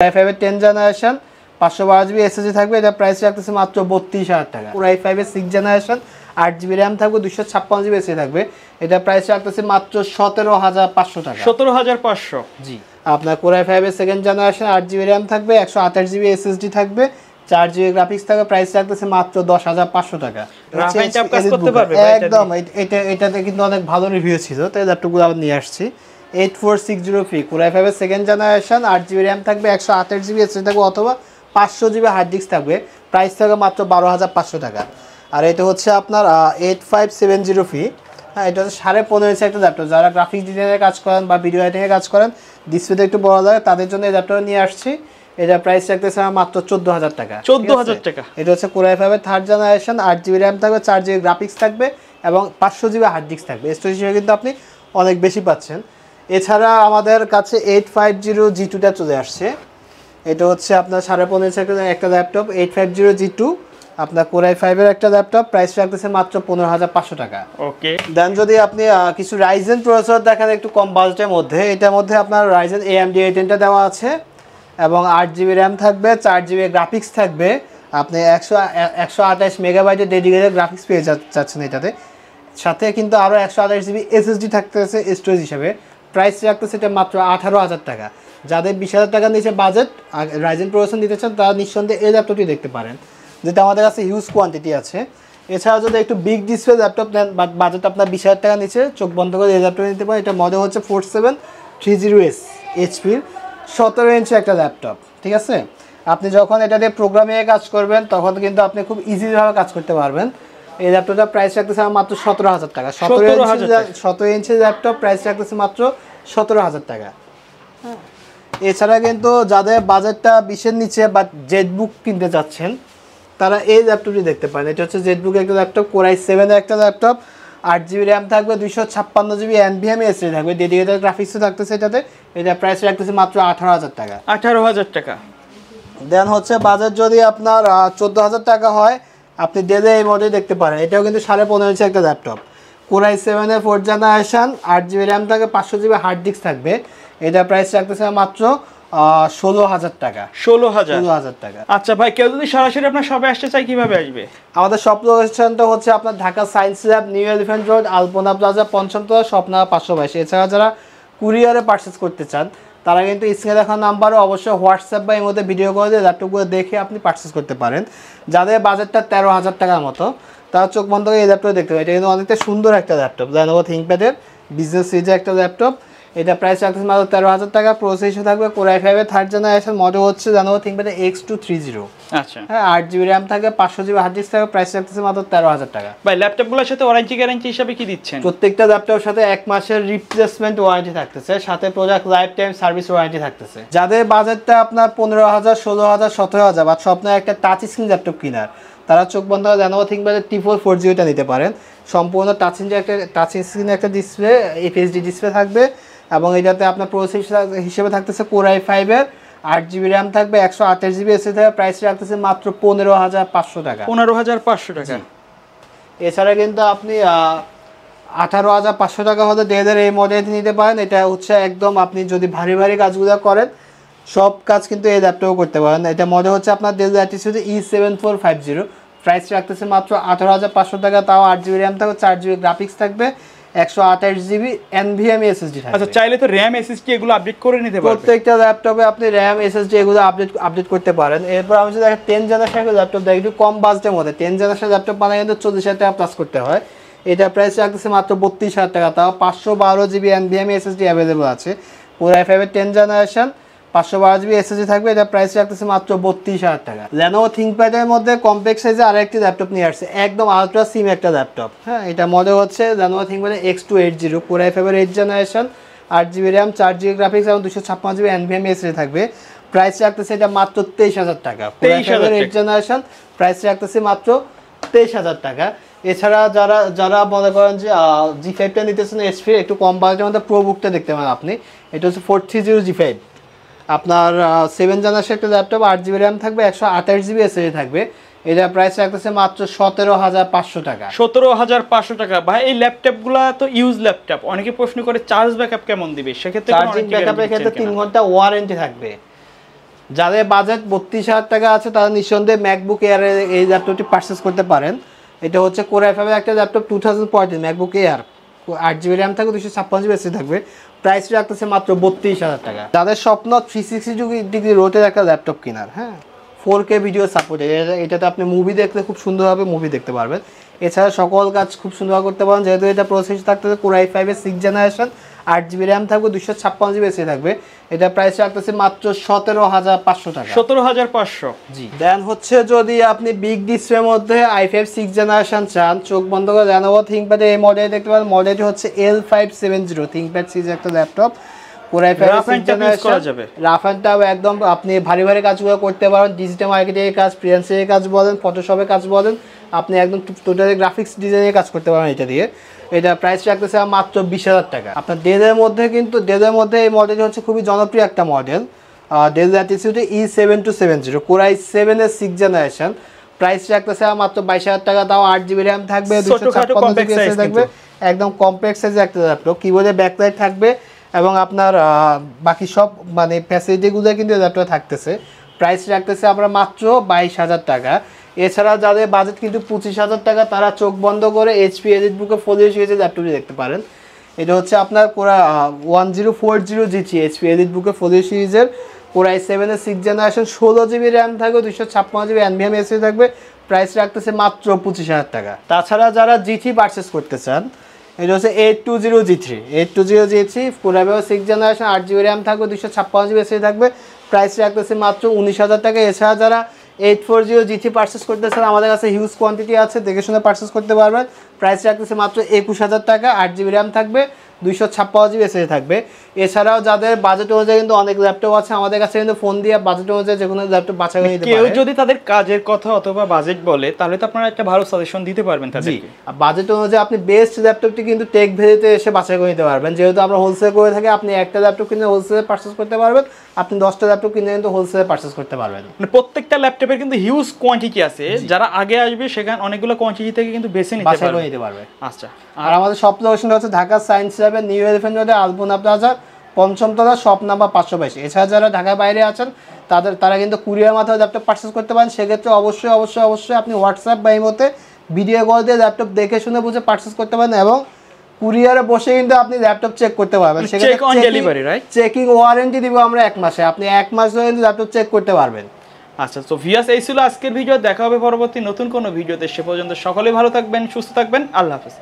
i5 এর 10 generation 512 GB SSD থাকবে, এটা প্রাইস রাখতেছে মাত্র 32000 টাকা। পুরো i5 এর 6 জেনারেশন 8 জিবি RAM থাকবে, 256 জিবি এসএসডি থাকবে, এটা প্রাইস রাখতেছে মাত্র 17500 টাকা। 17500। জি, আপনার Core i5 এর সেকেন্ড জেনারেশন 8 জিবি RAM থাকবে, 128 জিবি এসএসডি থাকবে, 4 জিবি গ্রাফিক্স থাকবে, প্রাইস রাখতেছে মাত্র 10500 টাকা। কাজ করতে পারবে একদম, এটাতে কিন্তু অনেক ভালো রিভিউ ছিল, তাই ল্যাপটপগুলো আবার নিয়ে আসছি। 84603 Core i5 এর সেকেন্ড জেনারেশন 8 জিবি RAM থাকবে, 128 জিবি এসএসডি থাকবে অথবা 500 জিবি হার্ড ডিস্ক থাকবে, প্রাইস থাকবে মাত্র 12500 টাকা। আর এটা হচ্ছে আপনার 8570 হ্যাঁ, এটা হচ্ছে 15.5 ইঞ্চি একটা ল্যাপটপ। যারা গ্রাফিক্স ডিজাইনের কাজ করেন বা ভিডিও এডিটিংয়ে কাজ করেন, ডিসপ্লেতে একটু বড় লাগে, তাদের জন্য এই ল্যাপটপটা নিয়ে আসছি। এটা প্রাইস রাখতেছে মাত্র 14000 টাকা। 14000 টাকা। এটা হচ্ছে Core i5 এর থার্ড জেনারেশন 8 জিবি RAM থাকবে, 4 জিবি গ্রাফিক্স থাকবে এবং 500 জিবি হার্ড ডিস্ক থাকবে। স্টোরেজ হিসেবে কিন্তু আপনি অনেক বেশি পাচ্ছেন। এছাড়া আমাদের কাছে 850G2টা চলে আসছে। এটা হচ্ছে আপনার 15.5 ইঞ্চি একটা ল্যাপটপ, 850G2 আপনার Core i5 এর একটা ল্যাপটপ, প্রাইস রাখতেছে মাত্র 15500 টাকা। ওকে। দেন যদি আপনি কিছু Ryzen প্রসেসর দেখেন একটু কম বাজেটের মধ্যে, এটার মধ্যে আপনার Ryzen AMD A10টা দেওয়া আছে এবং 8 জিবি RAM থাকবে, 4 জিবি গ্রাফিক্স থাকবে, আপনি 128 মেগাবাইটের ডেডিকেটেড গ্রাফিক্স পেয়ে যাচ্ছেন এটাতে। সাথে কিন্তু আরও 128 জিবি এসএসডি থাকতেছে স্টোরেজ হিসাবে, প্রাইস রাখতেছে এটা মাত্র 18000 টাকা। যাদের 20000 টাকার নিচে বাজেট Ryzen প্রসেসর নিতে চান, তারা নিঃসন্দেহে এই ল্যাপটপটি দেখতে পারেন, যেটা আমাদের কাছে হিউজ কোয়ান্টিটি আছে। এছাড়াও যদি একটু বিগ ডিসপ্লে ল্যাপটপ নেন, বাট বাজেট আপনার 20000 টাকার নিচে, চোখ বন্ধ করে এই ল্যাপটপ নিতে পারেন। এটা মডেল হচ্ছে 4730S এইচপির 17 ইঞ্চি একটা ল্যাপটপ, ঠিক আছে। আপনি যখন এটা দিয়ে প্রোগ্রামিংয়ে কাজ করবেন, তখন কিন্তু আপনি খুব ইজিভাবে কাজ করতে পারবেন। এই ল্যাপটপটা প্রাইস রাখতেছে মাত্র 17000 টাকা। 17 ইঞ্চি ল্যাপটপ প্রাইস রাখতেছে মাত্র 17000 টাকা। এছাড়া কিন্তু যাদের বাজেটটা 20-এর নিচে বা জেটবুক কিনতে চাচ্ছেন, তারা এই ল্যাপটপটি দেখতে পারেন। এটা হচ্ছে জেটবুকের একটা ল্যাপটপ, Core i7 এর একটা ল্যাপটপ, 8 জিবি RAM থাকবে, 256 জিবি NVMe এসএসডি থাকবে, ডেডিকেটেড গ্রাফিক্সও থাকতেছে এটাতে। এটা প্রাইস রাখতেছে মাত্র 18000 টাকা। 18000 টাকা। দেন হচ্ছে বাজেট যদি আপনার 14000 টাকা হয়, আপনি ডেলে এই মডেল দেখতে পারেন। এটাও কিন্তু 15.5 ইঞ্চি একটা ল্যাপটপ, Core i7 এর 4th জেনারেশন 8 জিবি RAM থাকবে, 500 জিবি হার্ড ডিস্ক থাকবে, এটা প্রাইস রাখতেছে মাত্র 16000 টাকা। 16000 টাকা। আচ্ছা ভাই, কেউ যদি সরাসরি আপনার শপে আসতে চায় কিভাবে আসবে? আমাদের শপ লোকেশনটা হচ্ছে আপনার Dhaka science lab, new elephant road, Alpana plaza, পঞ্চমতলা, শপ নাম্বার 522। এছাড়া যারা কুরিয়ারে পারচেস করতে চান, তারা কিন্তু স্ক্রিনে দেখা নাম্বারে অবশ্যই হোয়াটসঅ্যাপ বা এর মধ্যে ভিডিও করে দিয়ে ল্যাপটপগুলো দেখে আপনি পারচেস করতে পারেন। যাদের বাজেটটা 13000 টাকার মতো, তারা চোখ বন্ধ করে এই ল্যাপটপ দেখতে পারে। এটা কিন্তু অনেকটা সুন্দর একটা ল্যাপটপ, Lenovo ThinkPad-এর বিজনেস সিরিজের একটা ল্যাপটপ। এটা প্রাইস রাখতেছে মাত্র 13000 টাকা। প্রসেসর থাকবে Core i5 এর থার্ড জেনারেশন, মডেল হচ্ছে Lenovo ThinkPad X230। আচ্ছা হ্যাঁ, 8 জিবি RAM থাকবে, 500 জিবি হার্ড ডিস্ক থাকবে, প্রাইস রাখতেছে মাত্র 13000 টাকা। ভাই ল্যাপটপগুলোর সাথে ওয়ারেন্টি গ্যারান্টি হিসাবে কি দিচ্ছেন? প্রত্যেকটা ল্যাপটপের সাথে 1 মাসের রিপ্লেসমেন্ট ওয়ারেন্টি থাকতেছে, সাথে product life time service warranty থাকতেছে। যাদের বাজেটটা আপনার 15000, 16000, 17000 বা স্বপ্নের একটা টাচ স্ক্রিন ল্যাপটপ কেনার, তারা চোখ বন্ধ করে Lenovo ThinkPad T440টা নিতে পারেন। সম্পূর্ণ টাচ স্ক্রিনের একটা ডিসপ্লে, FHD ডিসপ্লে থাকবে এবং এটাতে আপনার প্রসেসর হিসেবে থাকতেছে Core i5 এর 8 জিবি RAM থাকবে, 128 জিবি এসএসডি থাকবে, প্রাইস রাখতেছে মাত্র 15500 টাকা। 15500 টাকা। এছাড়া কিন্তু আপনি 18500 টাকা হলে ডেলের এই মডেলটি নিতে পারেন। এটা হচ্ছে একদম আপনি যদি ভারী ভারী কাজগুলো করেন, সব কাজ কিন্তু এই ল্যাপটপও করতে পারেন। এটা মডেল হচ্ছে আপনার Dell Latitude E7450, প্রাইস রাখতেছে মাত্র 18500 টাকা। তাও 8 জিবি RAM থাকবে, 4 জিবি গ্রাফিক্স থাকবে, 128 জিবি NVMe এসএসডি থাকবে। আচ্ছা, চাইলে তো RAM SSD এগুলো আপডেট করে নিতে পারবেন। প্রত্যেকটা ল্যাপটপে আপনি RAM SSD এগুলো আপডেট করতে পারেন। এরপর আমি যদি একটা 10 জেনারেশন ল্যাপটপ দেখি, একটু কম বাজেটের মধ্যে 10 জেনারেশন ল্যাপটপ বানায় কিন্তু 40000 টাকা প্লাস করতে হয়। এটা প্রাইস রাখতেছে মাত্র 32000 টাকা। তাও 512 জিবি NVMe এসএসডি অ্যাভেলেবল আছে। Core i5 এর 10 জেনারেশন 512 জিবি এসএসডি থাকবে, এটা প্রাইস রাখতেছে মাত্র 32000 টাকা। Lenovo ThinkPad এর মধ্যে কম্প্যাক্ট সাইজে আরেকটি ল্যাপটপ নিয়ে আসছে, একদম আলট্রা সিম একটা ল্যাপটপ। হ্যাঁ, এটা মডেল হচ্ছে Lenovo ThinkPad X280, Core i5 এর 8 generation 8 GB RAM, 4 GB graphics এবং 256 জিবি NVMe এসএসডি থাকবে, প্রাইস রাখতেছে এটা মাত্র 23000 টাকা। Core i5 এর 8 জেনারেশন প্রাইস রাখতেছে মাত্র 23000 টাকা। এছাড়া যারা মনে করেন যে G5টা নিতেছেন HP, একটু কম বাজেটের মধ্যে প্রোবুকটা দেখতে পারেন আপনি। এটা হচ্ছে 430 G5, আপনার 7 জেনারেশন একটা ল্যাপটপ, 8 জিবি RAM থাকবে, 128 জিবি এসএসডি থাকবে, এটা প্রাইস রাখতেছে মাত্র 17500 টাকা। 17500 টাকা। ভাই এই ল্যাপটপগুলো তো ইউজ ল্যাপটপ, অনেকে প্রশ্ন করে চার্জ ব্যাকআপ কেমন দিবে, সেক্ষেত্রে চার্জিং ব্যাকআপের ক্ষেত্রে 3 ঘন্টা ওয়ারেন্টি থাকবে। যাদের বাজেট 32,000 টাকা আছে তারা নিঃসন্দেহে ম্যাকবুক এয়ার এই ল্যাপটপটি পারচেস করতে পারেন। এটা হচ্ছে কোর i5 এর একটা laptop 2014 MacBook air, 8GB RAM থাকবে, 256GB এসএসডি থাকবে। প্রাইস রাখতেছে মাত্র 32,000 টাকা। যাদের স্বপ্ন 360 ডিগ্রি রোটের একটা ল্যাপটপ কেনার, হ্যাঁ 4K ভিডিও সাপোর্ট, এটাতে আপনি মুভি দেখতে খুব সুন্দরভাবে মুভি দেখতে পারবেন। এছাড়া সকল কাজ খুব সুন্দরভাবে করতে পারেন, যেহেতু এটা প্রসেসর থাকতেছে কোর i5 এর 6th জেনারেশন, 8GB র্যাম থাকবে, 256GB এসএসডি থাকবে। এটা প্রাইস রাখতেছে মাত্র 17,500 টাকা। 17,500। জি। দেন হচ্ছে যদি আপনি বিগ ডিসপ্লের মধ্যে i5 6th জেনারেশন চান, চোখ বন্ধ করে Lenovo ThinkPad এই মডেল দেখতে পারেন। মডেলটি হচ্ছে L570 ThinkPad সিরিজের একটা laptop, core i5 6th generation. Rough and tough একদম আপনি ভারী ভারী কাজগুলো করতে পারেন, ডিজিটাল মার্কেটিংয়ের কাজ, ফ্রিল্যান্সিংয়ের কাজ বলেন, ফটোশপের কাজ বলেন, আপনি একদম টোটালি গ্রাফিক্স ডিজাইনের কাজ করতে পারেন এটা দিয়ে। এটা প্রাইস রাখতেছে মাত্র 20,000 টাকা। আপনার ডেলের মধ্যে এই মডেলটি হচ্ছে খুবই জনপ্রিয় একটা model, del Latitude E7270 core i7 এর 6th জেনারেশন। প্রাইস রাখতেছে মাত্র 22,000 টাকা। তাও 8GB র্যাম থাকবে, 256GB এসএসডি থাকবে, একদম কম্প্যাক্ট সাইজের একটা ল্যাপটপ। কিবোর্ডে ব্যাকলাইট থাকবে এবং আপনার বাকি সব মানে ফ্যাসিলিটিগুলো কিন্তু ল্যাপটপে থাকতেছে। প্রাইস রাখতেছে আমরা মাত্র 22,000 টাকা। এছাড়া যাদের বাজেট কিন্তু 25,000 টাকা, তারা চোখ বন্ধ করে HP EliteBook ফোলিও সিরিজের ল্যাপটপটি দেখতে পারেন। এটা হচ্ছে আপনার কোরা 1040 GT HP EliteBook ফোলিও সিরিজের কোর i7 এর 6th জেনারেশন, 16GB র্যাম থাকবে, 256GB NVMe এসএসডি থাকবে। প্রাইস রাখতেছে মাত্র 25,000 টাকা। তাছাড়া যারা GT পারচেস করতে চান, এটা হচ্ছে 820G3 core i5 6th generation, 8GB RAM থাকবে, 256GB এসএসডি থাকবে। প্রাইস রাখতেছে মাত্র 19,000 টাকা। এছাড়া যারা 840G3 পারচেস করতে চান, আমাদের কাছে হিউজ কোয়ান্টিটি আছে, দেখে শুনে পারচেস করতে পারবেন। প্রাইস রাখতেছে মাত্র 21,000 টাকা। 8GB র্যাম থাকবে, 256GB এসএসডি থাকবে। এছাড়াও যাদের বাজেট অনুযায়ী কিন্তু অনেক ল্যাপটপ আছে, আমাদের কাছে কিন্তু ফোন দিয়ে বাজেট অনুযায়ী যে কোনো ল্যাপটপ বাছাই করে নিতে পারেন। কেউ যদি তাদের কাজের কথা অথবা বাজেট বলে, তাহলে তো আপনারা একটা ভালো সাজেশন দিতে পারবেন তাদেরকে। বাজেট অনুযায়ী আপনি বেস্ট ল্যাপটপটি কিন্তু টেক ভ্যালিতে এসে বাছাই করে নিতে পারবেন। যেহেতু আমরা হোলসেল করে থাকি, আপনি একটা ল্যাপটপ কিনে হোলসেলে পারচেস করতে পারবেন, আপনি 10টা ল্যাপটপ কিনে কিন্তু হোলসেলে পারচেস করতে পারবেন। মানে প্রত্যেকটা ল্যাপটপের কিন্তু হিউজ কোয়ান্টিটি আছে, যারা আগে আসবে সেখানে অনেকগুলো কোয়ান্টিটি থেকে কিন্তু বেছে নিতে পারবে। আচ্ছা, আর আমাদের শপ লোকেশনটা হচ্ছে ঢাকা সায়েন্স ল্যাবে, নিউ এলিফ্যান্ট রোডে, আলপনা প্লাজা, 5ম তলা, শপ নাম্বার 522। এছাড়া যারা ঢাকার বাইরে আছেন, তারা কিন্তু কুরিয়ার মাধ্যমে ল্যাপটপ পারচেস করতে পারেন। সেক্ষেত্রে অবশ্যই আপনি হোয়াটসঅ্যাপ বা ইমোতে ভিডিও কল দিয়ে ল্যাপটপ দেখে শুনে বুঝে পারচেস করতে পারেন এবং কুরিয়ারে বসে কিন্তু আপনি ল্যাপটপ চেক করতে পারবেন। চেকিং ওয়ারেন্টি দিব আমরা 1 মাসে, আপনি 1 মাস ধরে কিন্তু ল্যাপটপ চেক করতে পারবেন। আচ্ছা, তো ভিউয়ার্স, এই ছিল আজকের ভিডিও। দেখা হবে পরবর্তী নতুন কোনো ভিডিওতে। সে পর্যন্ত সকলেই ভালো থাকবেন, সুস্থ থাকবেন। আল্লাহ হাফেজ।